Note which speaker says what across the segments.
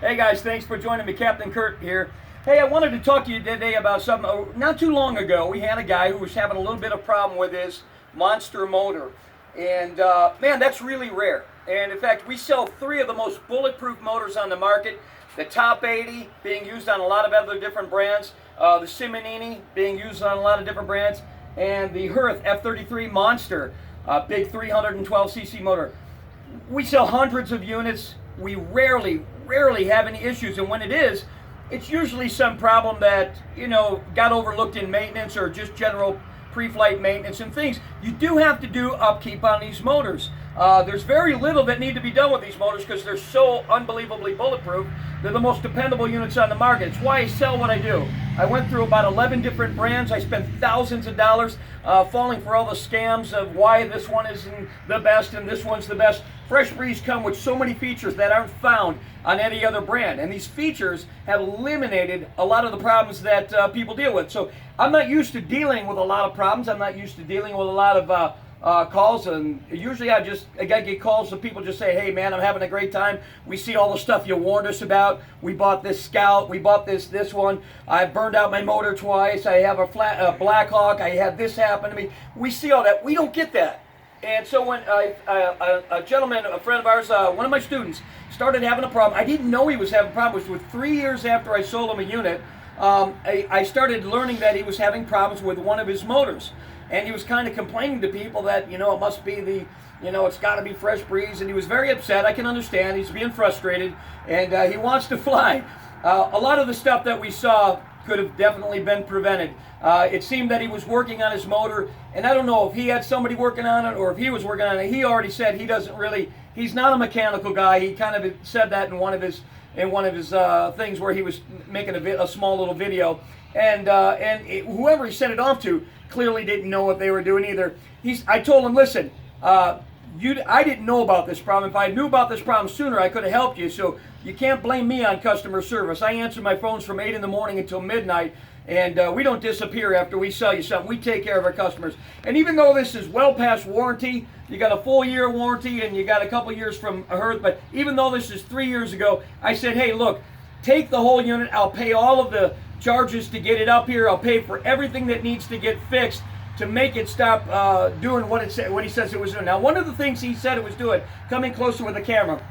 Speaker 1: Hey guys, thanks for joining me. Captain Kurt here. Hey, I wanted to talk to you today about something. Not too long ago, we had a guy who was having a little bit of problem with his monster motor. And man, that's really rare. And in fact, we sell 3 of the most bulletproof motors on the market. The Top 80 being used on a lot of other different brands. The Simonini being used on a lot of different brands. And the Hearth F33 Monster, big 312cc motor. We sell hundreds of units. We rarely have any issues, and when it is, it's usually some problem that, you know, got overlooked in maintenance or just general pre-flight maintenance and things. You do have to do upkeep on these motors. There's very little that need to be done with these motors because they're so unbelievably bulletproof. They're the most dependable units on the market. It's why I sell what I do. I went through about 11 different brands. I spent thousands of dollars falling for all the scams of why this one isn't the best and this one's the best. Fresh Breeze come with so many features that aren't found on any other brand. And these features have eliminated a lot of the problems that people deal with. So I'm not used to dealing with a lot of problems. I'm not used to dealing with a lot of calls, and usually I get calls so people just say, hey man, I'm having a great time. We see all the stuff you warned us about. We bought this Scout, we bought this one. I burned out my motor twice. I have a Black Hawk. I had this happen to me. We see all that. We don't get that. And so when a gentleman, a friend of ours, one of my students, started having a problem, I didn't know he was having problems. With 3 years after I sold him a unit, I started learning that he was having problems with one of his motors. And he was kind of complaining to people that, you know, it must be the, you know, it's got to be Fresh Breeze. And he was very upset. I can understand. He's being frustrated. And he wants to fly. A lot of the stuff that we saw could have definitely been prevented. It seemed that he was working on his motor. And I don't know if he had somebody working on it or if he was working on it. He already said he doesn't really, he's not a mechanical guy. He kind of said that in one of his things where he was making a small little video. And whoever he sent it off to clearly didn't know what they were doing either. I told him, listen, I didn't know about this problem. If I knew about this problem sooner, I could have helped you. So you can't blame me on customer service. I answer my phones from 8 in the morning until midnight, and we don't disappear after we sell you something. We take care of our customers. And even though this is well past warranty, you got a full year warranty and you got a couple years from Hearth, but even though this is 3 years ago, I said, hey, look, take the whole unit. I'll pay all of the charges to get it up here. I'll pay for everything that needs to get fixed to make it stop doing what he says it was doing. Now, one of the things he said it was doing, coming closer with the camera,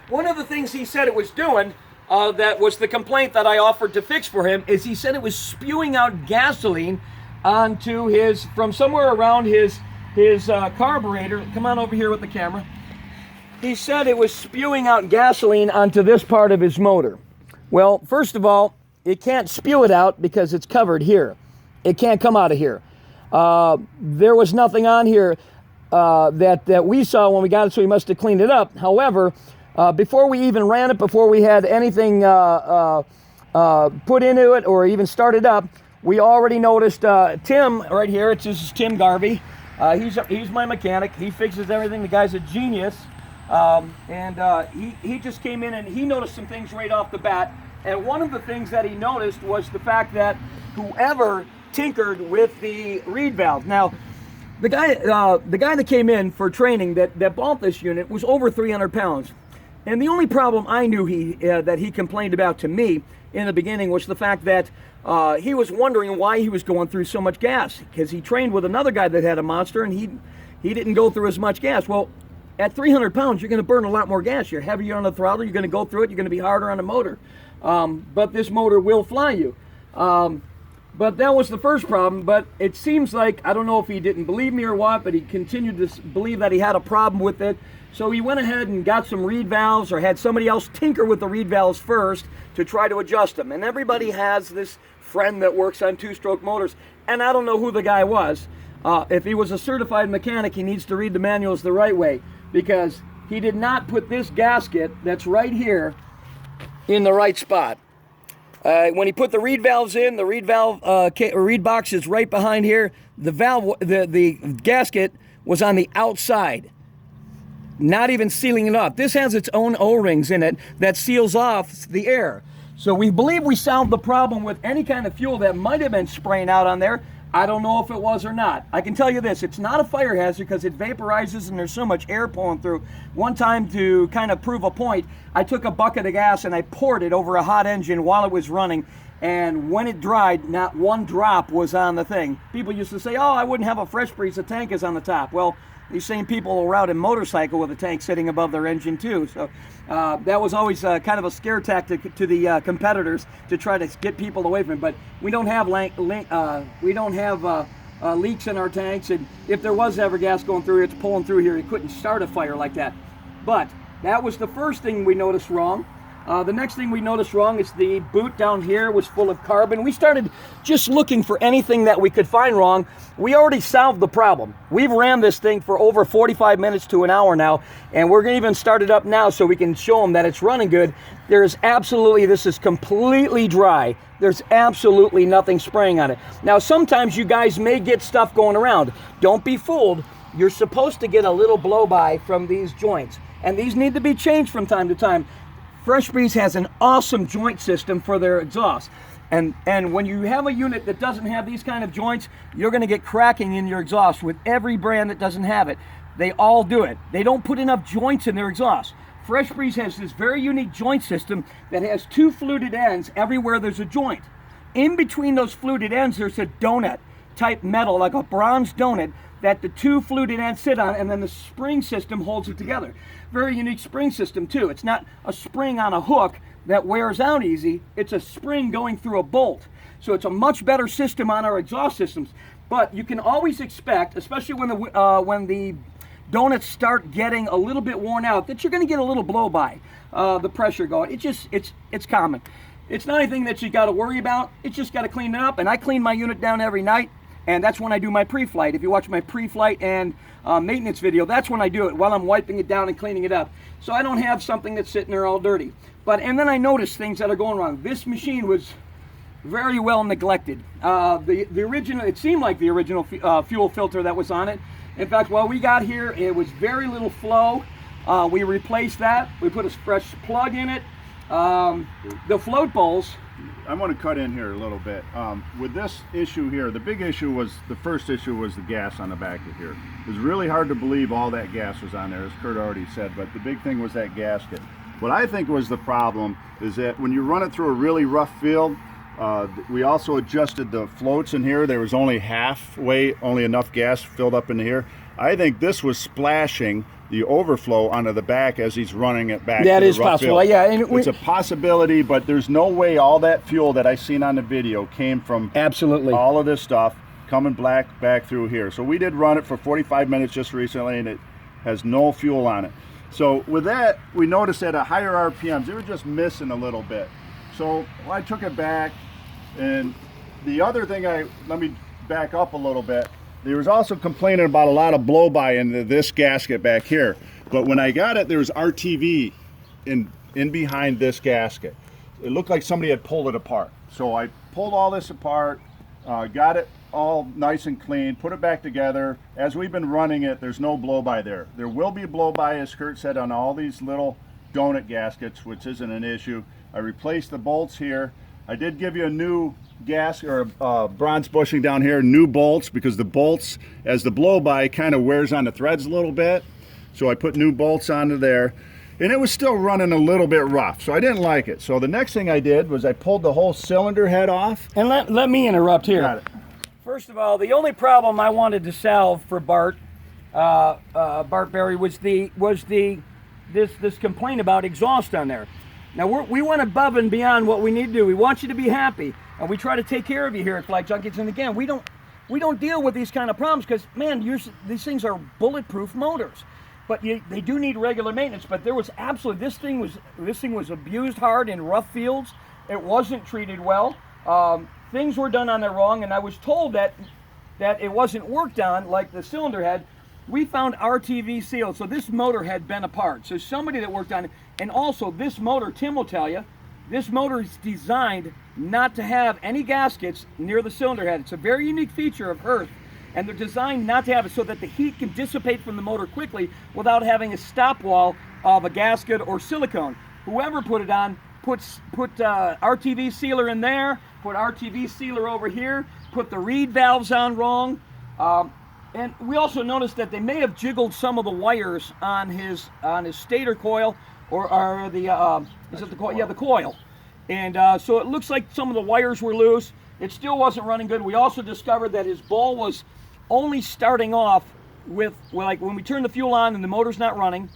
Speaker 1: one of the things he said it was doing that was the complaint that I offered to fix for him is he said it was spewing out gasoline onto from somewhere around his carburetor. Come on over here with the camera. He said it was spewing out gasoline onto this part of his motor. Well, first of all, it can't spew it out because it's covered here. It can't come out of here. There was nothing on here that we saw when we got it, so we must have cleaned it up. However, before we even ran it, before we had anything put into it or even started up, we already noticed Tim right here. This is Tim Garvey. He's my mechanic. He fixes everything. The guy's a genius. He just came in and he noticed some things right off the bat. And one of the things that he noticed was the fact that whoever tinkered with the reed valve. Now, the guy that came in for training that bought this unit was over 300 pounds. And the only problem I knew that he complained about to me in the beginning was the fact that he was wondering why he was going through so much gas. Because he trained with another guy that had a monster and he didn't go through as much gas. Well, at 300 pounds, you're going to burn a lot more gas. You're heavier on the throttle. You're going to go through it. You're going to be harder on the motor. But this motor will fly you. But that was the first problem. But it seems like, I don't know if he didn't believe me or what, but he continued to believe that he had a problem with it. So he went ahead and got some reed valves or had somebody else tinker with the reed valves first to try to adjust them. And everybody has this friend that works on two-stroke motors. And I don't know who the guy was. If he was a certified mechanic, he needs to read the manuals the right way, because he did not put this gasket that's right here in the right spot. When he put the reed valves in, the reed box is right behind here. The gasket was on the outside, not even sealing it off. This has its own O-rings in it that seals off the air. So we believe we solved the problem with any kind of fuel that might have been spraying out on there. I don't know if it was or not. I can tell you this, it's not a fire hazard because it vaporizes and there's so much air pulling through. One time, to kind of prove a point, I took a bucket of gas and I poured it over a hot engine while it was running, and when it dried, not one drop was on the thing. People used to say, oh, I wouldn't have a fresh breeze, the tank is on the top. Well, these same people will route a motorcycle with a tank sitting above their engine too. So that was always kind of a scare tactic to the competitors to try to get people away from it. But we don't have leaks in our tanks, and if there was ever gas going through, it's pulling through here. It couldn't start a fire like that. But that was the first thing we noticed wrong. The next thing we noticed wrong is the boot down here was full of carbon. We started just looking for anything that we could find wrong. We already solved the problem. We've ran this thing for over 45 minutes to an hour now, and we're going to even start it up now so we can show them that it's running good. This is completely dry. There's absolutely nothing spraying on it. Now, sometimes you guys may get stuff going around. Don't be fooled. You're supposed to get a little blow-by from these joints, and these need to be changed from time to time. Fresh Breeze has an awesome joint system for their exhaust. And when you have a unit that doesn't have these kind of joints, you're going to get cracking in your exhaust with every brand that doesn't have it. They all do it. They don't put enough joints in their exhaust. Fresh Breeze has this very unique joint system that has two fluted ends everywhere there's a joint. In between those fluted ends, there's a donut type metal, like a bronze donut, that the two fluted ends sit on, and then the spring system holds it together. Very unique spring system too. It's not a spring on a hook that wears out easy. It's a spring going through a bolt. So it's a much better system on our exhaust systems. But you can always expect, especially when the donuts start getting a little bit worn out, that you're going to get a little blow by the pressure going. It's common. It's not anything that you got to worry about. It's just got to clean it up. And I clean my unit down every night. And that's when I do my pre-flight. If you watch my pre-flight and maintenance video, that's when I do it, while I'm wiping it down and cleaning it up. So I don't have something that's sitting there all dirty. And then I noticed things that are going wrong. This machine was very well neglected. The original, it seemed like the original fuel filter that was on it. In fact, while we got here, it was very little flow. We replaced that. We put a fresh plug in it. The float bowls.
Speaker 2: I want to cut in here a little bit. With this issue here, the first issue was the gas on the back of here. It was really hard to believe all that gas was on there, as Kurt already said, but the big thing was that gasket. What I think was the problem is that when you run it through a really rough field, we also adjusted the floats in here. There was only only enough gas filled up in here. I think this was splashing the overflow onto the back as he's running it back.
Speaker 1: That
Speaker 2: to
Speaker 1: is
Speaker 2: the rough
Speaker 1: possible.
Speaker 2: field.
Speaker 1: Yeah, and
Speaker 2: it's a possibility, but there's no way all that fuel that I seen on the video came from
Speaker 1: absolutely
Speaker 2: all of this stuff coming back through here. So we did run it for 45 minutes just recently, and it has no fuel on it. So with that, we noticed at a higher RPMs, they were just missing a little bit. So I took it back, and the other thing, let me back up a little bit. There was also complaining about a lot of blow-by in this gasket back here. But when I got it, there was RTV in behind this gasket. It looked like somebody had pulled it apart. So I pulled all this apart, got it all nice and clean, put it back together. As we've been running it, there's no blow-by there. There will be blow-by, as Kurt said, on all these little donut gaskets, which isn't an issue. I replaced the bolts here. I did give you a new bronze bushing down here, new bolts, because the bolts, as the blow-by kind of wears on the threads a little bit. So I put new bolts onto there, and it was still running a little bit rough, so I didn't like it. So the next thing I did was I pulled the whole cylinder head off.
Speaker 1: And let me interrupt here.
Speaker 2: Got it.
Speaker 1: First of all, the only problem I wanted to solve for Bart Berry was this complaint about exhaust on there. Now we went above and beyond what we need to do. We want you to be happy, and we try to take care of you here at Flightjunkies. And again, we don't deal with these kind of problems because, man, these things are bulletproof motors. But they do need regular maintenance. But there was absolutely, this thing was abused hard in rough fields. It wasn't treated well. Things were done on there wrong, and I was told that it wasn't worked on like the cylinder head. We found RTV seals, so this motor had been apart. So somebody that worked on it, and also this motor, Tim will tell you, this motor is designed not to have any gaskets near the cylinder head. It's a very unique feature of Earth, and they're designed not to have it so that the heat can dissipate from the motor quickly without having a stop wall of a gasket or silicone. Whoever put it on, put RTV sealer in there, put RTV sealer over here, put the reed valves on wrong. And we also noticed that they may have jiggled some of the wires on his stator coil, or the is it the coil? Yeah, the coil. And so it looks like some of the wires were loose. It still wasn't running good. We also discovered that his ball was only starting off with, well, like when we turn the fuel on and the motor's not running,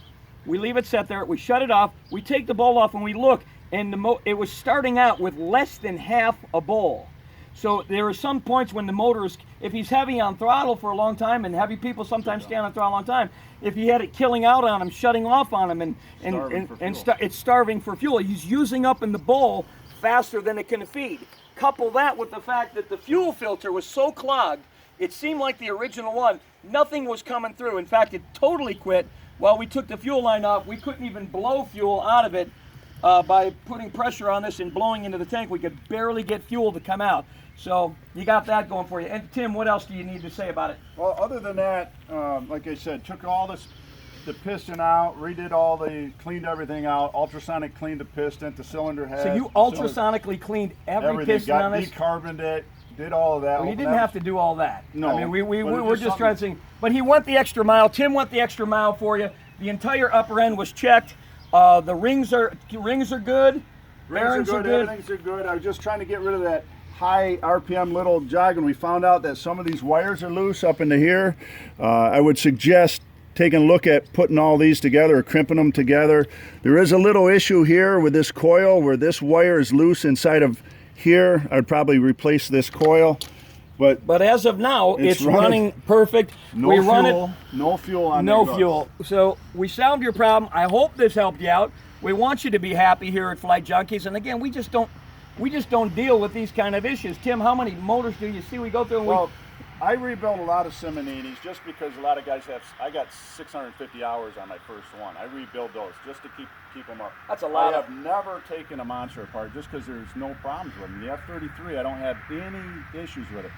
Speaker 1: we leave it set there, we shut it off, we take the ball off and we look, and it was starting out with less than half a ball. So there are some points when the motor is, if he's heavy on throttle for a long time, and heavy people sometimes stay on throttle a long time, if he had it killing out on him, shutting off on him, it's starving for fuel. He's using up in the bowl faster than it can feed. Couple that with the fact that the fuel filter was so clogged, it seemed like the original one, nothing was coming through. In fact, it totally quit while we took the fuel line off. We couldn't even blow fuel out of it by putting pressure on this and blowing into the tank. We could barely get fuel to come out. So you got that going for you. And Tim, what else do you need to say about it?
Speaker 2: Well, other than that, like I said, took all the piston out, cleaned everything out, ultrasonic cleaned the piston, the cylinder head.
Speaker 1: So you ultrasonically cleaned every piston on this?
Speaker 2: Decarboned it, did all of that.
Speaker 1: Well, you didn't have to do all that.
Speaker 2: No.
Speaker 1: I mean, we were just trying to see. But he went the extra mile. Tim went the extra mile for you. The entire upper end was checked. The rings are good. Bearings are good.
Speaker 2: Everything's are good. I was just trying to get rid of that high RPM little jog, and we found out that some of these wires are loose up into here. I would suggest taking a look at putting all these together or crimping them together. There is a little issue here with this coil where this wire is loose inside of here. I'd probably replace this coil. But
Speaker 1: as of now, it's running perfect.
Speaker 2: No fuel on
Speaker 1: no fuel. So we solved your problem. I hope this helped you out. We want you to be happy here at Flight Junkies. And again, we just don't deal with these kind of issues. Tim, how many motors do you see we go through? And
Speaker 2: I rebuilt a lot of Simoninis just because a lot of guys I got 650 hours on my first one. I rebuild those just to keep them up.
Speaker 1: That's a lot.
Speaker 2: I have never taken a Monster apart just because there's no problems with them. The F-33, I don't have any issues with it.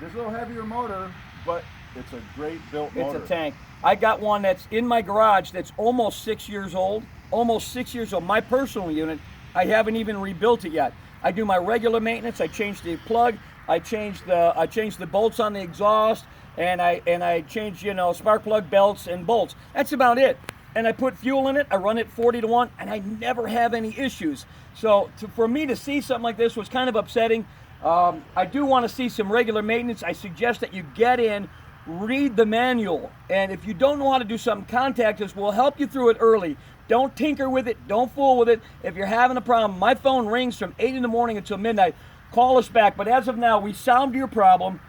Speaker 2: It's a little heavier motor, but it's a great built motor.
Speaker 1: It's a tank. I got one that's in my garage that's almost 6 years old. Almost 6 years old. My personal unit, I haven't even rebuilt it yet. I do my regular maintenance. I changed the plug. I changed the bolts on the exhaust, and I changed spark plug belts and bolts. That's about it. And I put fuel in it. I run it 40 to 1, and I never have any issues. So for me to see something like this was kind of upsetting. I do want to see some regular maintenance. I suggest that you get in, read the manual, and if you don't know how to do something, contact us. We'll help you through it early. Don't tinker with it. Don't fool with it. If you're having a problem, my phone rings from 8 in the morning until midnight. Call us back. But as of now, we solved your problem.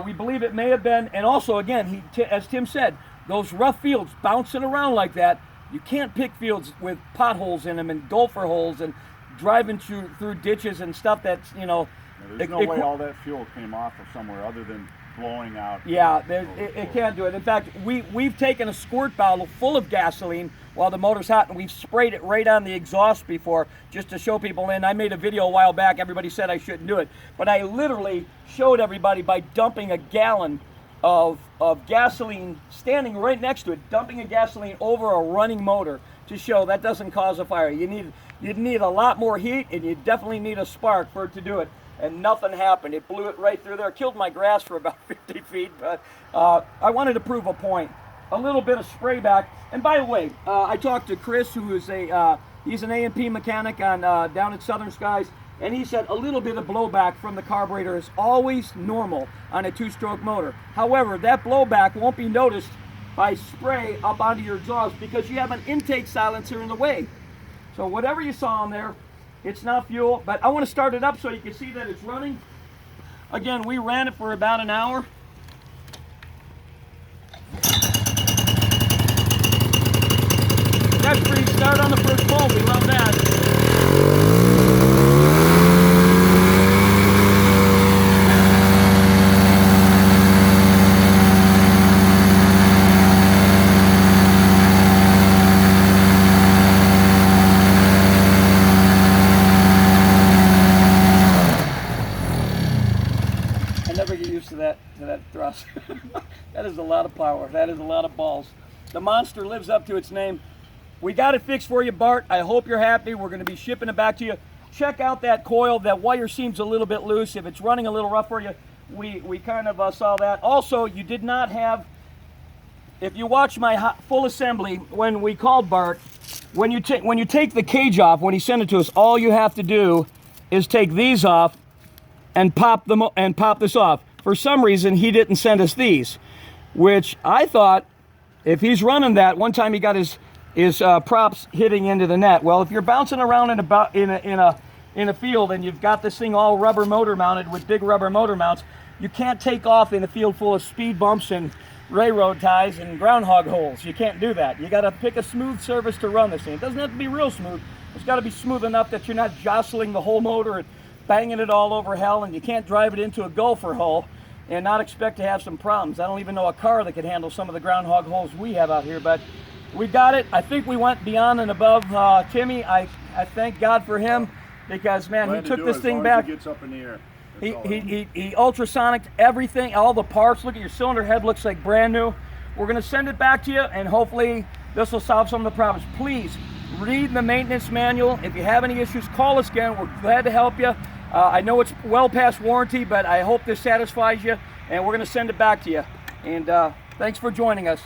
Speaker 1: We believe it may have been, and also, again, as Tim said, those rough fields bouncing around like that, you can't pick fields with potholes in them and gopher holes and driving through ditches and stuff that's,
Speaker 2: There's no way all that fuel came off of somewhere other than blowing out.
Speaker 1: Yeah, it can't do it. In fact, we've taken a squirt bottle full of gasoline while the motor's hot, and we've sprayed it right on the exhaust before just to show people. And I made a video a while back. Everybody said I shouldn't do it, but I literally showed everybody by dumping a gallon of gasoline, standing right next to it, dumping a gasoline over a running motor to show that doesn't cause a fire. You need a lot more heat, and you definitely need a spark for it to do it. And nothing happened. It blew it right through there. Killed my grass for about 50 feet, but I wanted to prove a point. A little bit of spray back. And by the way, I talked to Chris, who is he's an A&P mechanic on down at Southern Skies, and he said a little bit of blowback from the carburetor is always normal on a two-stroke motor. However, that blowback won't be noticed by spray up onto your exhaust because you have an intake silencer in the way. So whatever you saw on there, it's not fuel, but I want to start it up so you can see that it's running. Again, we ran it for about an hour. That's pretty start on the first pull. We love that. To that thrust. That is a lot of power. That is a lot of balls. The Monster lives up to its name. We got it fixed for you, Bart. I hope you're happy. We're going to be shipping it back to you. Check out that coil. That wire seems a little bit loose. If it's running a little rough for you, we kind of saw that. Also, you did not have, if you watch my full assembly, when we called Bart, when you take the cage off, when he sent it to us, all you have to do is take these off and pop this off. For some reason, he didn't send us these, which I thought, if he's running that, one time he got his props hitting into the net. Well, if you're bouncing around in a field and you've got this thing all rubber motor mounted with big rubber motor mounts, you can't take off in a field full of speed bumps and railroad ties and groundhog holes. You can't do that. You got to pick a smooth surface to run this thing. It doesn't have to be real smooth. It's got to be smooth enough that you're not jostling the whole motor and banging it all over hell, and you can't drive it into a gopher hole and not expect to have some problems. I don't even know a car that could handle some of the groundhog holes we have out here, but we got it. I think we went beyond and above Timmy. I thank God for him, because man, he took this thing back.
Speaker 2: He gets up in the air.
Speaker 1: He ultrasonicked everything, all the parts. Look at your cylinder head, looks like brand new. We're gonna send it back to you, and hopefully this will solve some of the problems. Please read the maintenance manual. If you have any issues, call us again. We're glad to help you. I know it's well past warranty, but I hope this satisfies you, and we're gonna send it back to you. And thanks for joining us.